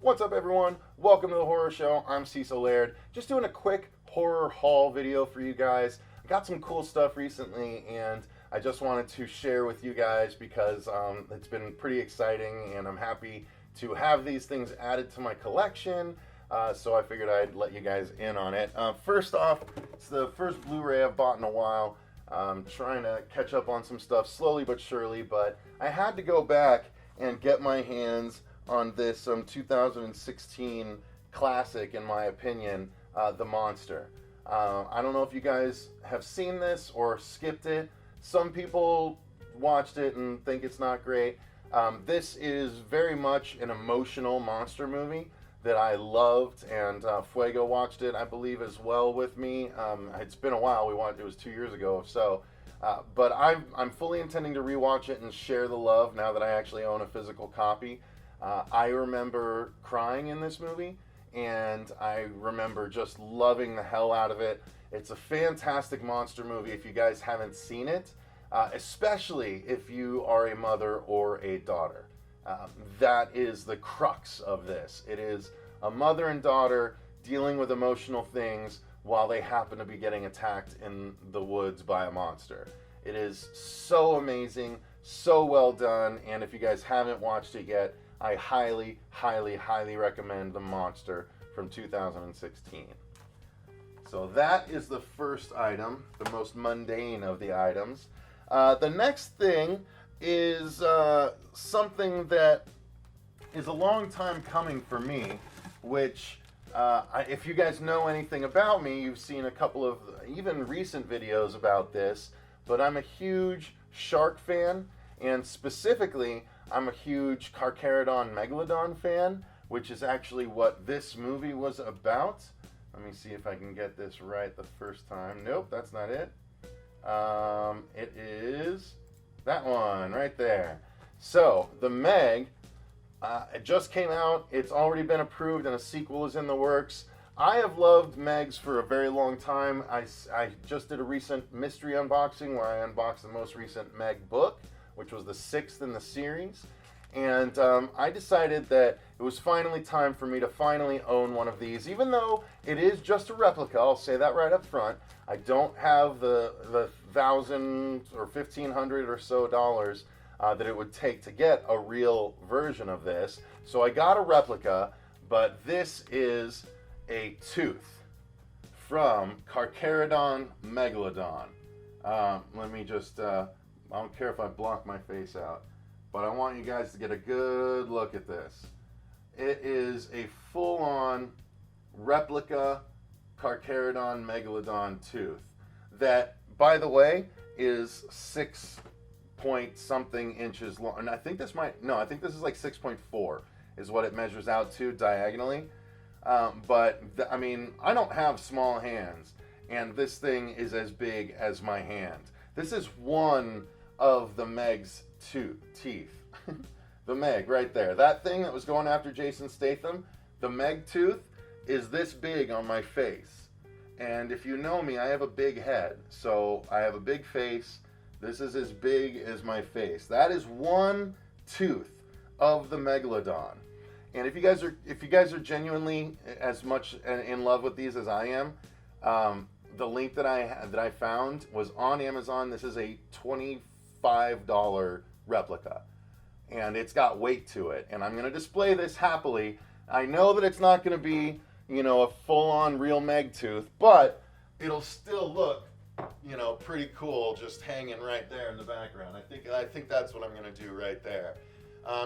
What's up, everyone? Welcome to the horror show. I'm Cecil Laird. Just doing a quick horror haul video for you guys. I got some cool stuff recently, and I just wanted to share with you guys because it's been pretty exciting, and I'm happy to have these things added to my collection. So I figured I'd let you guys in on it. First off, it's the first Blu-ray I've bought in a while. I'm trying to catch up on some stuff slowly but surely, but I had to go back and get my hands on this 2016 classic, in my opinion, The Monster. I don't know if you guys have seen this or skipped it. Some people watched it and think it's not great. This is very much an emotional monster movie that I loved, and Fuego watched it, I believe, as well with me. It's been a while. It was 2 years ago or so. But I'm fully intending to rewatch it and share the love now that I actually own a physical copy. I remember crying in this movie, and I remember just loving the hell out of it. It's a fantastic monster movie if you guys haven't seen it, especially if you are a mother or a daughter. That is the crux of this. It is a mother and daughter dealing with emotional things while they happen to be getting attacked in the woods by a monster. It is so amazing, so well done, and if you guys haven't watched it yet, I highly, highly, highly recommend The Monster from 2016. So that is the first item, the most mundane of the items. The next thing is something that is a long time coming for me, which, if you guys know anything about me, you've seen a couple of even recent videos about this, but I'm a huge shark fan, and specifically, I'm a huge Carcharodon Megalodon fan, which is actually what this movie was about. Let me see if I can get this right the first time. Nope, that's not it. It is that one right there. So, the Meg, it just came out. It's already been approved, and a sequel is in the works. I have loved Megs for a very long time. I just did a recent mystery unboxing where I unboxed the most recent Meg book, which was the 6th in the series. And I decided that it was finally time for me to finally own one of these, even though it is just a replica. I'll say that right up front. I don't have the $1,000 or $1,500 or so dollars that it would take to get a real version of this. So I got a replica, but this is a tooth from Carcharodon Megalodon. Let me just, I don't care if I block my face out, but I want you guys to get a good look at this. It is a full-on replica Carcharodon Megalodon tooth that, by the way, is 6 point something inches long. And I think this is like 6.4 is what it measures out to diagonally. I mean, I don't have small hands, and this thing is as big as my hand. This is one of the Meg's teeth. The Meg right there. That thing that was going after Jason Statham, the Meg tooth, is this big on my face. And if you know me, I have a big head, so I have a big face. This is as big as my face. That is one tooth of the Megalodon. And if you guys are genuinely as much in love with these as I am, the link that I found was on Amazon. This is a $25 replica, and it's got weight to it. And I'm going to display this happily. I know that it's not going to be, a full-on real Meg tooth, but it'll still look, pretty cool just hanging right there in the background. I think that's what I'm going to do right there.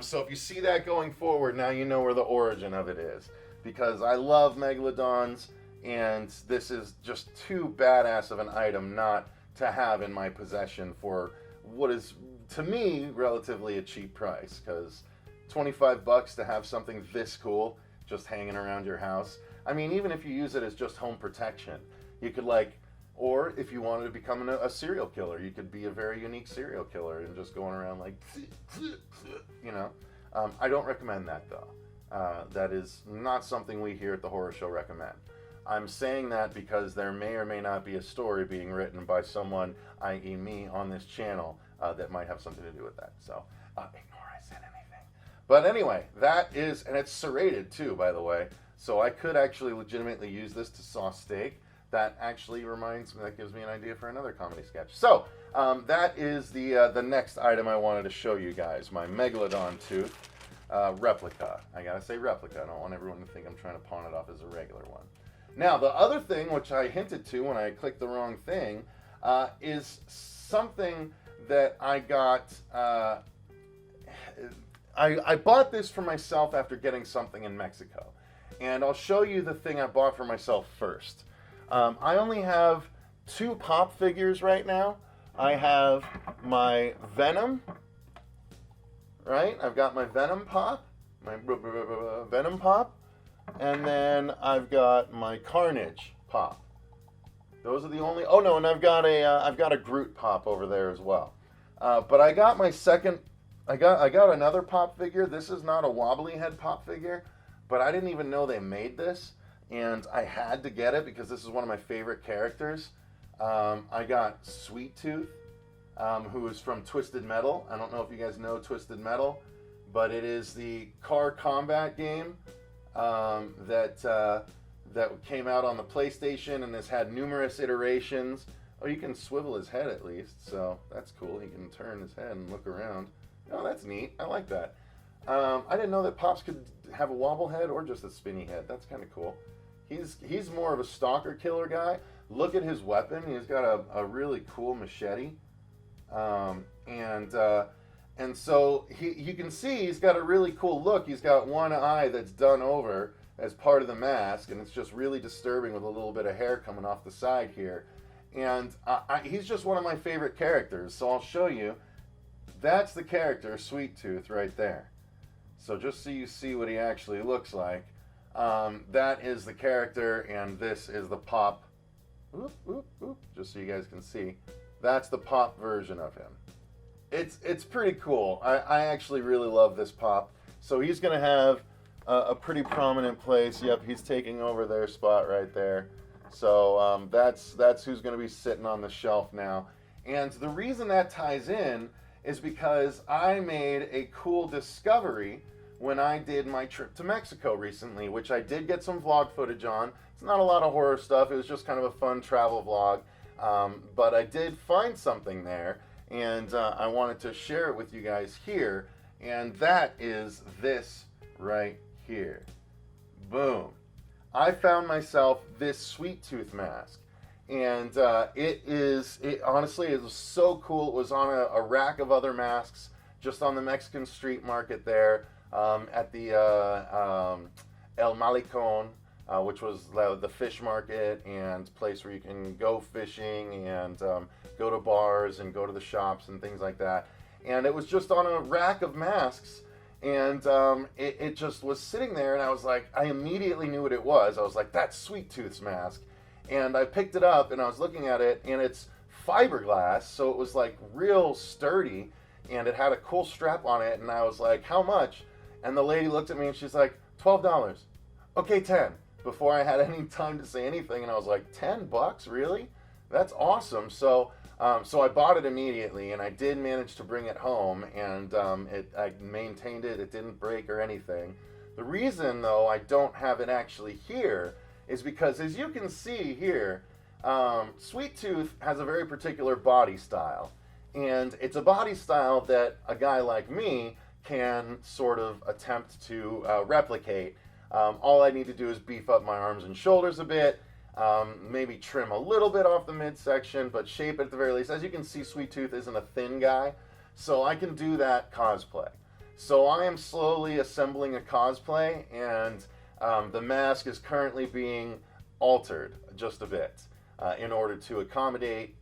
So if you see that going forward, now you know where the origin of it is. Because I love Megalodons, and this is just too badass of an item not to have in my possession for what is, to me, relatively a cheap price. Because $25 to have something this cool just hanging around your house. I mean, even if you use it as just home protection, you could or if you wanted to become a serial killer, you could be a very unique serial killer and just going around like, I don't recommend that, though. That is not something we here at the Horror Show recommend. I'm saying that because there may or may not be a story being written by someone, i.e. me, on this channel that might have something to do with that. So ignore I said anything. But anyway, that is, and it's serrated too, by the way. So I could actually legitimately use this to saw steak. That actually reminds me, that gives me an idea for another comedy sketch. So that is the next item I wanted to show you guys, my Megalodon tooth replica. I gotta say replica. I don't want everyone to think I'm trying to pawn it off as a regular one. Now, the other thing, which I hinted to when I clicked the wrong thing, is something that I got. I bought this for myself after getting something in Mexico. And I'll show you the thing I bought for myself first. I only have 2 pop figures right now. I have my Venom, right? I've got my Venom pop, my Venom pop, and then I've got my Carnage pop. Those are the only. Oh no, and I've got a Groot pop over there as well. But I got my second. I got another pop figure. This is not a wobbly head pop figure, but I didn't even know they made this, and I had to get it because this is one of my favorite characters. I got Sweet Tooth, who is from Twisted Metal. I don't know if you guys know Twisted Metal, but it is the car combat game that came out on the PlayStation and has had numerous iterations. Oh, you can swivel his head at least, so that's cool. He can turn his head and look around. Oh, that's neat. I like that. I didn't know that Pops could have a wobble head or just a spinny head. That's kind of cool. He's more of a stalker killer guy. Look at his weapon. He's got a really cool machete. And so you can see he's got a really cool look. He's got one eye that's done over as part of the mask, and it's just really disturbing with a little bit of hair coming off the side here. And he's just one of my favorite characters, so I'll show you. That's the character, Sweet Tooth, right there. So just so you see what he actually looks like, that is the character, and this is the pop. Oop, oop, oop, just so you guys can see. That's the pop version of him. It's pretty cool. I actually really love this pop. So he's going to have a pretty prominent place. Yep, he's taking over their spot right there. So that's who's going to be sitting on the shelf now. And the reason that ties in is because I made a cool discovery when I did my trip to Mexico recently, which I did get some vlog footage on. It's not a lot of horror stuff. It was just kind of a fun travel vlog. But I did find something there, and I wanted to share it with you guys here. And that is this right here. Boom. I found myself this Sweet Tooth mask. And honestly, it was so cool. It was on a rack of other masks just on the Mexican street market there at the El Malecon, which was the fish market and place where you can go fishing and go to bars and go to the shops and things like that. And it was just on a rack of masks, and it just was sitting there, and I was like, I immediately knew what it was. I was like, that's Sweet Tooth's mask. And I picked it up, and I was looking at it, and it's fiberglass, so it was like real sturdy, and it had a cool strap on it, and I was like, how much? And the lady looked at me, and she's like, $12. Okay, 10. Before I had any time to say anything, and I was like, $10, really? That's awesome. So I bought it immediately, and I did manage to bring it home, and I maintained it. It didn't break or anything. The reason, though, I don't have it actually here is because, as you can see here, Sweet Tooth has a very particular body style. And it's a body style that a guy like me can sort of attempt to replicate. All I need to do is beef up my arms and shoulders a bit, maybe trim a little bit off the midsection, but shape it at the very least. As you can see, Sweet Tooth isn't a thin guy, so I can do that cosplay. So I am slowly assembling a cosplay, and the mask is currently being altered just a bit in order to accommodate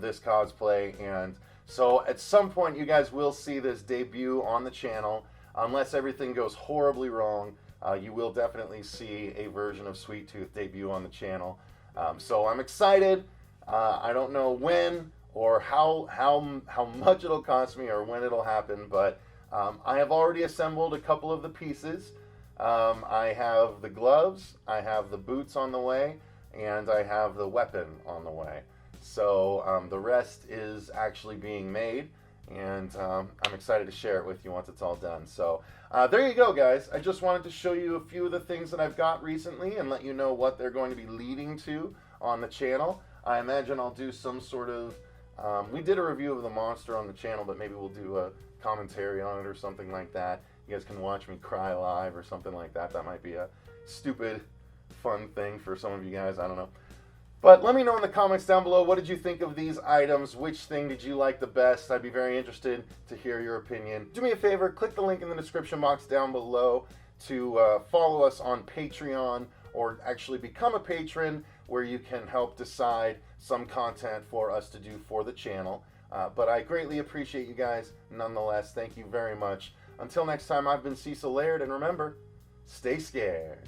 this cosplay. And so at some point you guys will see this debut on the channel. Unless everything goes horribly wrong, you will definitely see a version of Sweet Tooth debut on the channel. So I'm excited. I don't know when or how much it'll cost me or when it'll happen, but I have already assembled a couple of the pieces. I have the gloves, I have the boots on the way, and I have the weapon on the way. So the rest is actually being made, and I'm excited to share it with you once it's all done. So there you go, guys. I just wanted to show you a few of the things that I've got recently and let you know what they're going to be leading to on the channel. I imagine I'll do some sort of we did a review of the monster on the channel, but maybe we'll do a commentary on it or something like that. You guys can watch me cry live or something like that. That might be a stupid, fun thing for some of you guys. I don't know. But let me know in the comments down below, what did you think of these items? Which thing did you like the best? I'd be very interested to hear your opinion. Do me a favor, click the link in the description box down below to follow us on Patreon, or actually become a patron, where you can help decide some content for us to do for the channel. But I greatly appreciate you guys nonetheless. Thank you very much. Until next time, I've been Cecil Laird, and remember, stay scared.